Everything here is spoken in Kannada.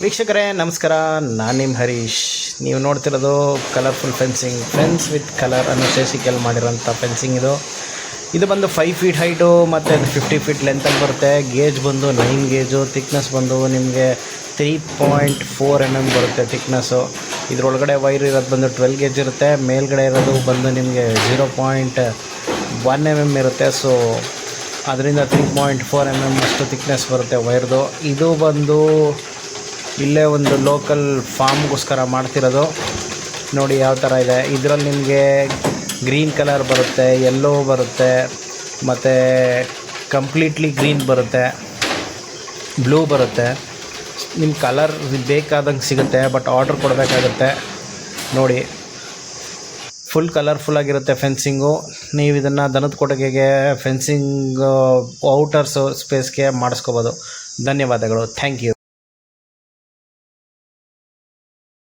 ವೀಕ್ಷಕರೇ ನಮಸ್ಕಾರ, ನಾನು ನಿಮ್ಮ ಹರೀಶ್. ನೀವು ನೋಡ್ತಿರೋದು colourful fencing, fence with colour ಅನ್ನೋ ಶೇಷಿಕೆಲ್ ಮಾಡಿರೋಂಥ ಫೆನ್ಸಿಂಗ್. ಇದು ಬಂದು 5 ಫೀಟ್ ಹೈಟು ಮತ್ತು 50 ಫೀಟ್ ಲೆಂತಲ್ಲಿ ಬರುತ್ತೆ. ಗೇಜ್ ಬಂದು 9 ಗೇಜು, ಥಿಕ್ನೆಸ್ ಬಂದು ನಿಮಗೆ 3.4 mm ಬರುತ್ತೆ ಥಿಕ್ನೆಸ್ಸು. ಇದರೊಳಗಡೆ ವೈರ್ ಇರೋದು ಬಂದು 12 ಗೇಜ್ ಇರುತ್ತೆ. ಮೇಲ್ಗಡೆ ಇರೋದು ಬಂದು ನಿಮಗೆ 0.1 mm ಇರುತ್ತೆ. ಸೊ ಅದರಿಂದ 3.4 mm ಅಷ್ಟು ಥಿಕ್ನೆಸ್ ಬರುತ್ತೆ ವೈರ್ದು. ಇದು ಬಂದು ಇಲ್ಲೇ ಒಂದು ಲೋಕಲ್ ಫಾರ್ಮ್ಗೋಸ್ಕರ ಮಾಡ್ತಿರೋದು. ನೋಡಿ ಯಾವ ಥರ ಇದೆ. ಇದರಲ್ಲಿ ನಿಮಗೆ ಗ್ರೀನ್ ಕಲರ್ ಬರುತ್ತೆ, ಯೆಲ್ಲೋ ಬರುತ್ತೆ, ಮತ್ತು ಕಂಪ್ಲೀಟ್ಲಿ ಗ್ರೀನ್ ಬರುತ್ತೆ, ಬ್ಲೂ ಬರುತ್ತೆ. ನಿಮ್ಮ ಕಲರ್ ಬೇಕಾದಂಗೆ ಸಿಗುತ್ತೆ, ಬಟ್ ಆರ್ಡ್ರ್ ಕೊಡಬೇಕಾಗುತ್ತೆ. ನೋಡಿ, ಫುಲ್ ಕಲರ್ಫುಲ್ಲಾಗಿರುತ್ತೆ ಫೆನ್ಸಿಂಗು. ನೀವು ಇದನ್ನು ದನದ ಕೊಟ್ಟಿಗೆಗೆ ಫೆನ್ಸಿಂಗ್ ಔಟರ್ಸು ಸ್ಪೇಸ್ಗೆ ಮಾಡಿಸ್ಕೋಬೋದು. ಧನ್ಯವಾದಗಳು. Thank you.